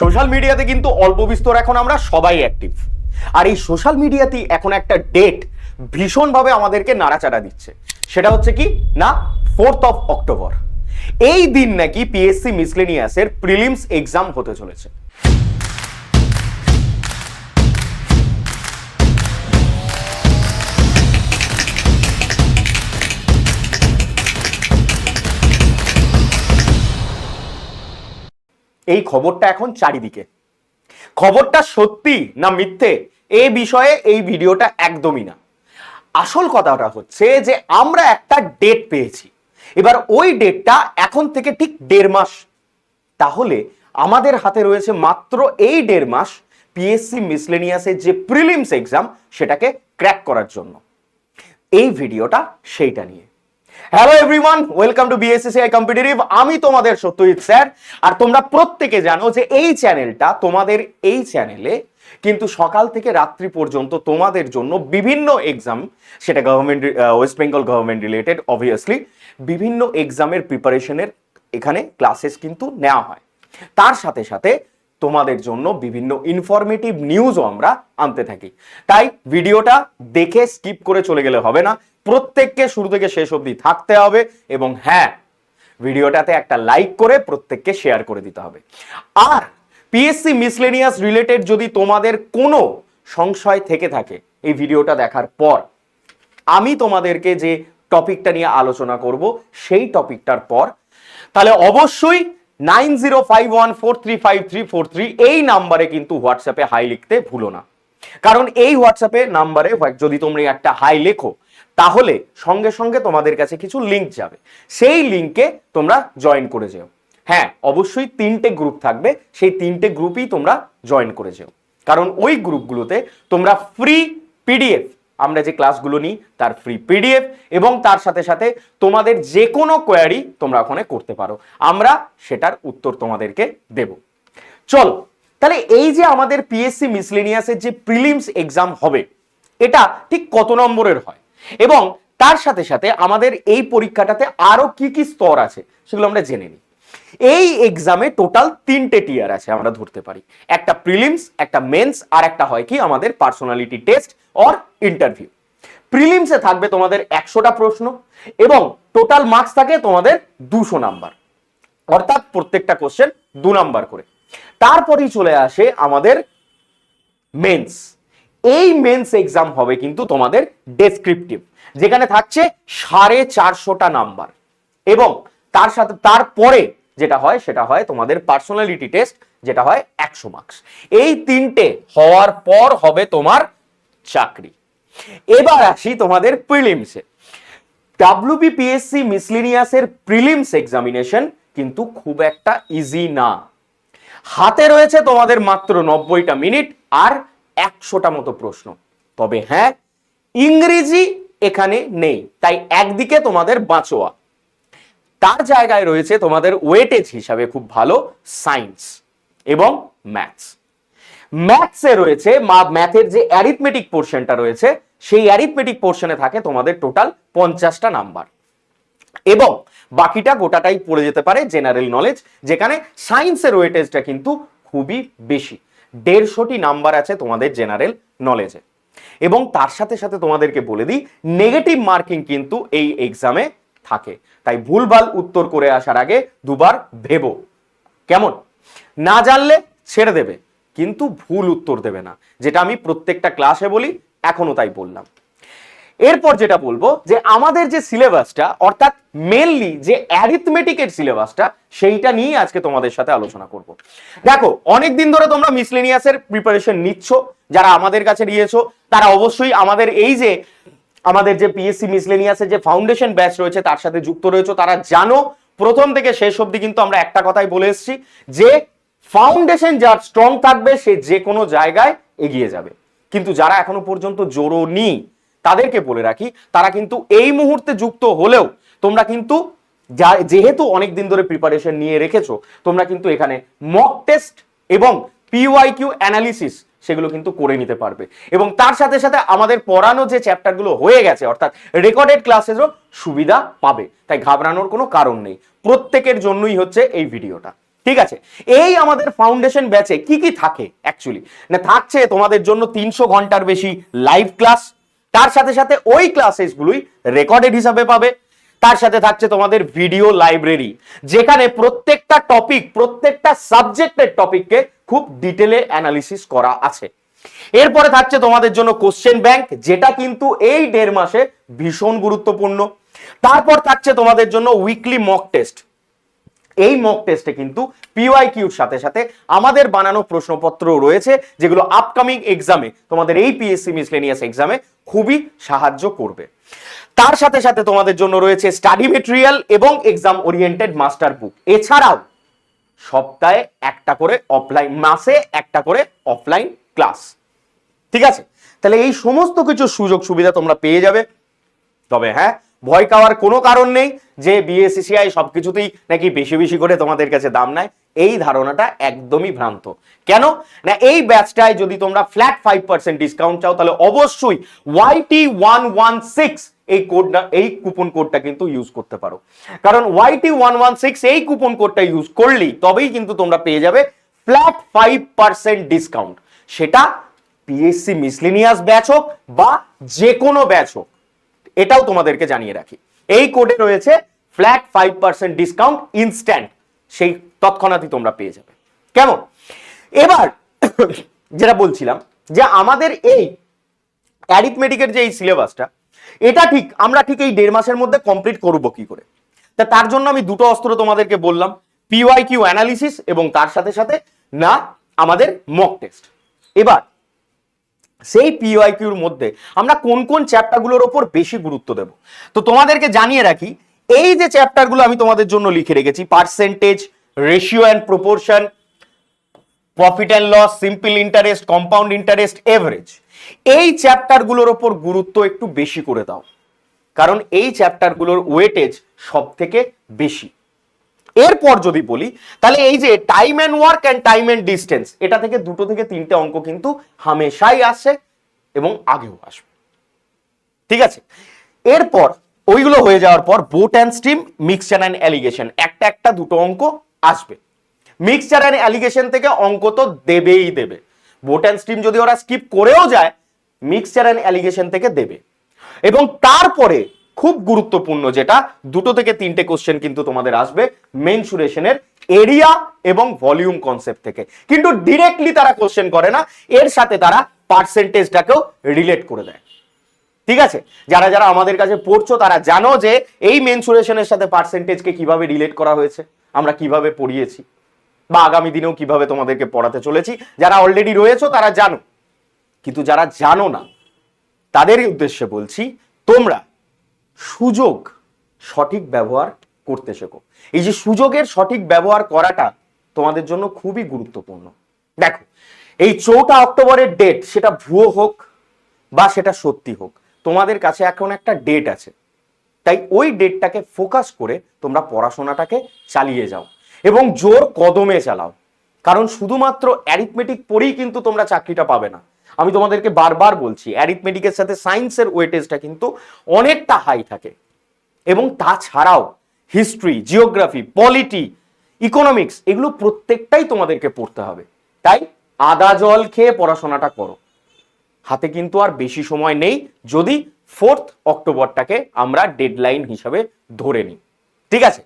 Social মিডিয়াতে কিন্তু অল্প বিস্তর এখন আমরা সবাই অ্যাক্টিভ, আর এই সোশ্যাল মিডিয়াতেই এখন একটা ডেট ভীষণভাবে আমাদেরকে নাড়াচাড়া দিচ্ছে। সেটা হচ্ছে কি না, 4th of October। এই দিন নাকি পিএসসি মিসলেনিয়াসের প্রিলিমস এক্সাম হতে চলেছে। এই খবরটা এখন চারিদিকে। খবরটা সত্যি না মিথ্যে এই বিষয়ে এই ভিডিওটা একদমই না। আসল কথাটা হচ্ছে যে আমরা একটা ডেট পেয়েছি, এবার ওই ডেটটা এখন থেকে ঠিক 1.5 মাস। তাহলে আমাদের হাতে রয়েছে মাত্র এই 1.5 মাস পিএসসি মিসলেনিয়াসের যে প্রিলিমস এক্সাম সেটাকে ক্র্যাক করার জন্য। এই ভিডিওটা সেইটা নিয়ে। Hello everyone, welcome to BSCCI competitive. আমি তোমাদের সত্যজিৎ স্যার, আর তোমরা প্রত্যেকে জানো যে এই চ্যানেলটা, তোমাদের এই চ্যানেলে কিন্তু সকাল থেকে রাত্রি পর্যন্ত তোমাদের জন্য বিভিন্ন এক্সাম, সেটা government, West Bengal government related obviously, বিভিন্ন এক্সামের প্রিপারেশনের এখানে ক্লাসেস কিন্তু নেওয়া হয়। তার সাথে সাথে তোমাদের জন্য বিভিন্ন ইনফরমেটিভ নিউজও আমরা আনতে থাকি। তাই ভিডিওটা দেখে স্কিপ করে চলে গেলে হবে না, প্রত্যেককে শুরু থেকে শেষ অবধি থাকতে হবে। এবং হ্যাঁ, ভিডিওটাতে একটা লাইক করে প্রত্যেককে শেয়ার করে দিতে হবে। আর পিএসসি মিসলেনিয়াস রিলেটেড যদি তোমাদের কোনো সংশয় থেকে থাকে এই ভিডিওটা দেখার পর, আমি তোমাদেরকে যে টপিকটা নিয়ে আলোচনা করব সেই টপিকটার পর, তাহলে অবশ্যই 9051435343 এই নাম্বারে কিন্তু হোয়াটসঅ্যাপে হাই লিখতে ভুলো না। কারণ এই হোয়াটসঅ্যাপে নাম্বারে যদি তোমরা একটা হাই লেখো, তাহলে সঙ্গে সঙ্গে তোমাদের কাছে কিছু লিঙ্ক যাবে, সেই লিঙ্কে তোমরা জয়েন করে যেও। হ্যাঁ, অবশ্যই 3টে গ্রুপ থাকবে, সেই 3টে গ্রুপই তোমরা জয়েন করে যেও। কারণ ওই গ্রুপগুলোতে তোমরা ফ্রি পিডিএফ, আমরা যে ক্লাসগুলো নিই তার ফ্রি পিডিএফ, এবং তার সাথে সাথে তোমাদের যে কোনো কোয়ারি তোমরা ওখানে করতে পারো, আমরা সেটার উত্তর তোমাদেরকে দেব। চলো তাহলে এই যে আমাদের পিএসসি মিসলেনিয়াসের যে প্রিলিমস এক্সাম হবে, এটা ঠিক কত নম্বরের হয়, এবং তার সাথে সাথে আমাদের এই পরীক্ষাটাতে আরো কি কি স্তর আছে সেগুলো আমরা জেনে নিই। এই এক্সামে টোটাল 3টে টিয়ার আছে আমরা ধরতে পারি, একটা প্রিলিমস, একটা মেন্স, আর একটা হয় কি আমাদের পার্সোনালিটি টেস্ট অর ইন্টারভিউ। প্রিলিমসে থাকবে তোমাদের 100টা প্রশ্ন, এবং টোটাল মার্কস থাকে তোমাদের 200 নাম্বার, অর্থাৎ প্রত্যেকটা কোশ্চেন 2 নাম্বার করে। তারপরেই চলে আসে আমাদের মেন্স। এই মেন্স এক্সাম হবে কিন্তু তোমাদের ডেসক্রিপটিভ, যেখানে থাকছে 450টা নাম্বার, এবং তার সাথে তারপরে যেটা হয় সেটা হয় তোমাদের পার্সোনালিটি টেস্ট, যেটা হয় 100 মার্কস। এই 3টে হওয়ার পর হবে তোমার চাকরি। এবার আসি তোমাদের প্রিলিমসে। ডাব্লিউবিপিএসসি মিসলেনিয়াসের প্রিলিমস এক্সামিনেশন কিন্তু খুব একটা ইজি না। হাতে রয়েছে তোমাদের মাত্র 90টা মিনিট আর 100টা মতো প্রশ্ন। তবে হ্যাঁ, ইংরেজি এখানে নেই, তাই একদিকে তোমাদের বাঁচোয়া। তার জায়গায় রয়েছে তোমাদের ওয়েটেজ হিসাবে খুব ভালো সায়েন্স এবং ম্যাথস। ম্যাথসে রয়েছে ম্যাথের যে অ্যারিথমেটিক পোর্শনটা রয়েছে, সেই অ্যারিথমেটিক পোর্শনে থাকে তোমাদের টোটাল 50টা নাম্বার, এবং বাকিটা গোটাটাই পড়ে যেতে পারে জেনারেল নলেজ, যেখানে সায়েন্সের ওয়েটেজটা কিন্তু খুবই বেশি, 150টি নাম্বার আছে তোমাদের জেনারেল নলেজে। এবং তার সাথে সাথে তোমাদেরকে বলে দিই, নেগেটিভ মার্কিং কিন্তু এই এক্সামে থাকে, তাই ভুলভাল উত্তর করে আসার আগে দুবার ভেবো। কেমন? না জানলে ছেড়ে দেবে, কিন্তু ভুল উত্তর দেবে না, যেটা আমি প্রত্যেকটা ক্লাসে বলি, এখনো তাই বললাম। এরপর যেটা বলবো যে আমাদের যে সিলেবাসটা, অর্থাৎ মেনলি যে অ্যারিথমেটিকের সিলেবাসটা, সেইটা নিয়ে আজকে তোমাদের সাথে আলোচনা করব। দেখো, অনেক দিন ধরে তোমরা মিসলেনিয়াসের প্রিপারেশন নিচ্ছ, যারা আমাদের কাছে নিয়েছো তারা অবশ্যই আমাদের এই যে আমাদের যে পিএসসি মিসলেনিয়াসের যে ফাউন্ডেশন ব্যাচ রয়েছে তার সাথে যুক্ত রয়েছে। তারা জানো প্রথম থেকে শেষ অবধি কিন্তু আমরা একটা কথাই বলে এসেছি, যে ফাউন্ডেশন যার স্ট্রং থাকবে সে যে কোনো জায়গায় এগিয়ে যাবে। কিন্তু যারা এখনো পর্যন্ত জোরোনি, তাদেরকে বলে রাখি, তারা কিন্তু এই মুহূর্তে যুক্ত হলেও তোমরা কিন্তু যেহেতু অনেক দিন ধরে প্রিপারেশন নিয়ে রেখেছো, তোমরা কিন্তু এখানে মক টেস্ট এবং পিওয়াইকিউ অ্যানালিসিস সেগুলো কিন্তু করে নিতে পারবে, এবং তার সাথে সাথে আমাদের পড়ানো যে চ্যাপ্টারগুলো হয়ে গেছে, অর্থাৎ রেকর্ডেড ক্লাসেসও সুবিধা পাবে। তাই ঘাবড়ানোর কোনো কারণ নেই, প্রত্যেকের জন্যই হচ্ছে এই ভিডিওটা। ঠিক আছে, এই আমাদের ফাউন্ডেশন ব্যাচে কি কি থাকে অ্যাকচুয়ালি, না থাকছে তোমাদের জন্য 300 ঘন্টার বেশি লাইভ ক্লাস, তার সাথে সাথে ওই ক্লাসেসগুলোই রেকর্ডেড হিসাবে পাবে। তার সাথে থাকছে তোমাদের ভিডিও লাইব্রেরি, যেখানে প্রত্যেকটা টপিক, প্রত্যেকটা সাবজেক্টের টপিককে খুব ডিটেলে অ্যানালিসিস করা আছে। এরপরে থাকছে তোমাদের জন্য কোশ্চেন ব্যাংক, যেটা কিন্তু এই 1.5 মাসে ভীষণ গুরুত্বপূর্ণ। তারপর থাকছে তোমাদের জন্য উইকলি মক টেস্ট। এই মক টেস্টে কিন্তু পিওয়াইকিউর সাথে সাথে আমাদের বানানো প্রশ্নপত্র রয়েছে, যেগুলো আপকামিং এক্সামে, তোমাদের এই পিএসসি মিসলেনিয়াস এক্সামে খুবই সাহায্য করবে। তার সাথে সাথে তোমাদের জন্য রয়েছে স্টাডি মেটেরিয়াল এবং এক্সাম ওরিয়েন্টেড মাস্টার বুক। এছাড়াও সপ্তাহে একটা করে অফলাইন, মাসে একটা করে অফলাইন ক্লাস। ঠিক আছে, তাহলে এই সমস্ত কিছু সুযোগ সুবিধা তোমরা পেয়ে যাবে। তবে হ্যাঁ, ভয় পাওয়ার কোনো কারণ নেই যে বিএসসিসিআই সবকিছুতেই নাকি বেশি বেশি করে তোমাদের কাছে দাম নেয়, এই ধারণাটা একদমই ভ্রান্ত। কেন না, এই ব্যাচটায় যদি তোমরা ফ্ল্যাট 5% ডিসকাউন্ট চাও, তাহলে অবশ্যই YT116 এই কোডটা, এই কুপন কোডটা কিন্তু ইউজ করতে পারো। কারণ YT116 এই কুপন কোডটা ইউজ করলেই তবেই কিন্তু তোমরা পেয়ে যাবে ফ্ল্যাট 5% ডিসকাউন্ট। সেটা পিএসসি মিসলেনিয়াস ব্যাচ হোক বা যে কোনো ব্যাচ হোক, এটাও তোমাদেরকে জানিয়ে রাখি। এই কোডে রয়েছে ফ্ল্যাট 5% ডিসকাউন্ট ইনস্ট্যান্ট, সেই তৎক্ষণাৎই তোমরা পেয়ে যাবে। কেমন? এবার যেটা বলছিলাম যে আমাদের এই অ্যারিথমেটিকের যে এই সিলেবাসটা, এটা ঠিক আমরা ঠিক এই 1.5 মাসের মধ্যে কমপ্লিট করব কি করে। তা তার জন্য আমি দুটো অস্ত্র তোমাদেরকে বললাম, পিওয়াইকিউ অ্যানালিসিস এবং তার সাথে সাথে না আমাদের মক টেস্ট। এবার সেই পিওয়াইকিউর মধ্যে আমরা কোন কোন চ্যাপ্টারগুলোর উপর বেশি গুরুত্ব দেব, তো তোমাদেরকে জানিয়ে রাখি, এই যে চ্যাপ্টারগুলো আমি তোমাদের জন্য লিখে রেখেছি, percentage, ratio and proportion, profit and loss, simple interest, compound interest, average, এই চ্যাপ্টারগুলোর উপর গুরুত্ব একটু বেশি করে দাও, কারণ এই চ্যাপ্টারগুলোর ওয়েটেজ সব থেকে বেশি। এরপর যদি বলি, তাহলে এই যে time and work and time and distance, এটা থেকে 2 থেকে 3টে অঙ্ক কিন্তু হামেশাই আসে এবং আগেও আসবে। ঠিক আছে, এরপর ওইগুলো হয়ে যাওয়ার পর boat and stream, mixture and allegation, একটা 2টো অঙ্ক আসবে। মিক্সচার অ্যান্ড অ্যালিগেশন থেকে অঙ্ক তো দেবেই দেবে, বোট অ্যান্ড স্ট্রিম যদি ওরা স্কিপ করেও যায়, মিক্সচার অ্যান্ড অ্যালিগেশন থেকে দেবে। এবং তারপরে খুব গুরুত্বপূর্ণ যেটা, 2 থেকে 3টে কোশ্চেন কিন্তু তোমাদের আসবে মেনসুরেশনের এরিয়া এবং ভলিউম কনসেপ্ট থেকে, কিন্তু ডিরেক্টলি তারা কোশ্চেন করে না, এর সাথে তারা পার্সেন্টেজটাকেও রিলেট করে দেয়। ঠিক আছে, যারা যারা আমাদের কাছে পড়ছো তারা জানো যে এই মেনসুরেশনের সাথে পার্সেন্টেজকে কিভাবে রিলেট করা হয়েছে, আমরা কিভাবে পড়িয়েছি, বা আগামী দিনেও কিভাবে তোমাদেরকে পড়াতে চলেছি। যারা অলরেডি রয়েছো তারা জানো, কিন্তু যারা জানো না তাদের উদ্দেশ্যে বলছি, তোমরা সুযোগ সঠিক ব্যবহার করতে শেখো। এই যে সুযোগের সঠিক ব্যবহার করাটা তোমাদের জন্য খুবই গুরুত্বপূর্ণ। দেখো, এই 4 অক্টোবরের ডেট, সেটা ভুয়ো হোক বা সেটা সত্যি হোক, তোমাদের কাছে এখন একটা ডেট আছে, তাই ওই ডেটটাকে ফোকাস করে তোমরা পড়াশোনাটাকে চালিয়ে যাও এবং জোর কদমে চালাও। কারণ শুধুমাত্র অ্যারিথমেটিক পড়েই কিন্তু তোমরা চাকরিটা পাবে না। আমি তোমাদেরকে বারবার বলছি, অ্যারিথমেটিকের সাথে সায়েন্সের ওয়েটেজটা কিন্তু অনেকটা হাই থাকে, এবং তাছাড়াও হিস্ট্রি, জিওগ্রাফি, পলিটি, ইকোনমিক্স, এগুলো প্রত্যেকটাই তোমাদেরকে পড়তে হবে। তাই আদা জল খেয়ে পড়াশোনাটা করো, হাতে কিন্তু আর বেশি সময় নেই, যদি 4 অক্টোবরটাকে আমরা ডেডলাইন হিসাবে ধরে নিই। ঠিক আছে,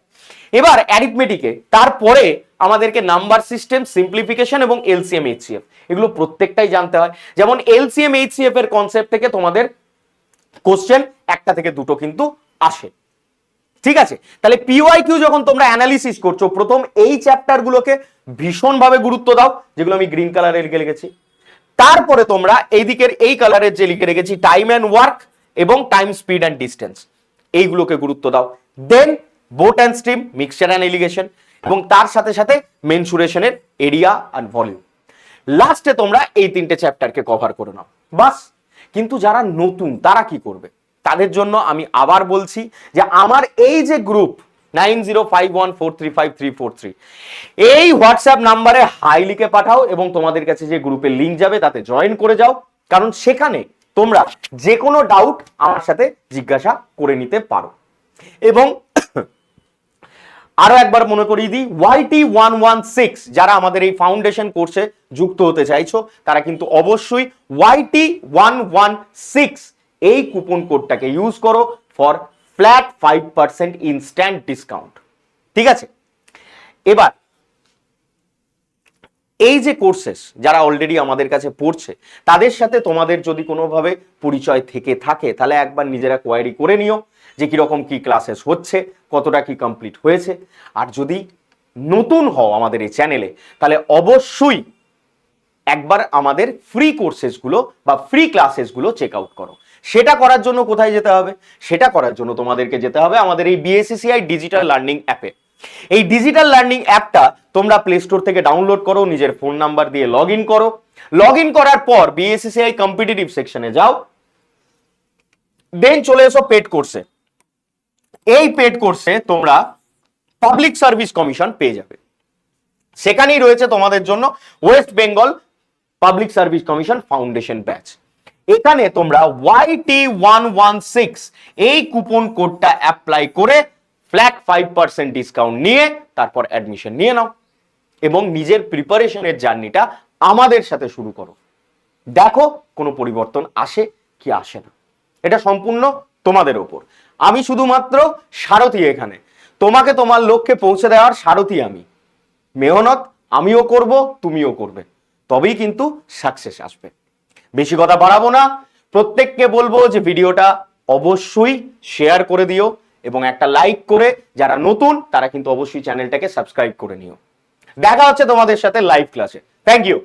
এবার অ্যারিথমেটিকে তারপরে আমাদেরকে নাম্বার সিস্টেম, সিম্পলিফিকেশন এবং এলসিএম এইচসিএফ, এগুলো প্রত্যেকটাই জানতে হয়। যেমন এলসিএম এইচসিএফ এর কনসেপ্ট থেকে তোমাদের কোশ্চেন 1 থেকে 2টো কিন্তু আসে। ঠিক আছে, তাহলে পিওয়াইকিউ যখন তোমরা অ্যানালিসিস করছো, প্রথম এই চ্যাপ্টারগুলোকে ভীষণভাবে গুরুত্ব দাও, যেগুলো আমি গ্রিন কালারে লিখে রেখেছি। তারপরে তোমরা এই দিকের এই কালারের যে লিখে রেখেছি, টাইম অ্যান্ড ওয়ার্ক এবং টাইম, স্পিড অ্যান্ড ডিস্টেন্স, এইগুলোকে গুরুত্ব দাও। Then boat and stream, mixture and alligation, এবং তার সাথে সাথে মেনসুরেশনের এরিয়া অ্যান্ড ভলিউম। লাস্টে তোমরা এই 3টে চ্যাপ্টারকে কভার করে নাও, বাস। কিন্তু যারা নতুন তারা কি করবে, তাদের জন্য আমি আবার বলছি যে আমার এই যে গ্রুপ 9051435343, এই হোয়াটসঅ্যাপ নাম্বারে হাই লিখে পাঠাও এবং তোমাদের কাছে যে গ্রুপের লিংক যাবে তাতে জয়েন করে যাও। কারণ সেখানে তোমরা যে কোনো ডাউট আমার সাথে জিজ্ঞাসা করে নিতে পারো। এবং আরো একবার মনে করিয়ে দিই, YT116 যারা আমাদের এই ফাউন্ডেশন কোর্সে যুক্ত হতে চাইছো তারা কিন্তু অবশ্যই YT116 এই কুপন কোডটাকে ইউজ করো ফর ফ্ল্যাট 5% ইনস্ট্যান্ট ডিসকাউন্ট। ঠিক আছে, এবার এই যে কোর্সেস যারা অলরেডি আমাদের কাছে পড়ছে তাদের সাথে তোমাদের যদি কোনোভাবে পরিচয় থেকে থাকে তাহলে একবার নিজেরা কোয়ারি করে নিও যে কিরকম কি ক্লাসেস হচ্ছে, কতটা কি কমপ্লিট হয়েছে। আর যদি নতুন হও আমাদের এই চ্যানেলে তাহলে অবশ্যই একবার আমাদের ফ্রি কোর্সেসগুলো বা ফ্রি ক্লাসেসগুলো চেক আউট করো। সেটা করার জন্য কোথায় যেতে হবে? সেটা করার জন্য তোমাদেরকে যেতে হবে আমাদের এই বিএসসিসিআই ডিজিটাল লার্নিং অ্যাপে। এই ডিজিটাল লার্নিং অ্যাপটা তোমরা প্লে স্টোর থেকে ডাউনলোড করো, নিজের ফোন নাম্বার দিয়ে লগ ইন করো। লগ ইন করার পর বিএসসিসিআই কম্পিটিটিভ সেকশনে যাও, দেন চলে এসো পেড কোর্সে। এই পেড কোর্সে তোমরা পাবলিক সার্ভিস কমিশন পেয়ে যাবে। সেখানেই রয়েছে তোমাদের জন্য West Bengal public service commission foundation batch. এখানে তোমরা YT116 এই কুপন কোডটা অ্যাপ্লাই করে ফ্ল্যাট 5% ডিসকাউন্ট নিয়ে তারপর অ্যাডমিশন নিয়ে নাও এবং নিজের প্রিপারেশনের জার্নিটা আমাদের সাথে শুরু করো। দেখো কোনো পরিবর্তন আসে কি আসে না, এটা সম্পূর্ণ তোমাদের ওপর। আমি শুধুমাত্র সারথি, এখানে তোমাকে তোমার লক্ষ্যে পৌঁছে দেওয়ার সারথি আমি। মেহনত আমিও করব, তুমিও করবে, তবেই কিন্তু সাকসেস আসবে। বেশি কথা বাড়াবো না, প্রত্যেককে বলবো যে ভিডিওটা অবশ্যই শেয়ার করে দিও এবং একটা লাইক করে যারা নতুন তারা কিন্তু অবশ্যই চ্যানেলটাকে সাবস্ক্রাইব করে নিও। দেখা হচ্ছে তোমাদের সাথে লাইভ ক্লাসে। Thank you.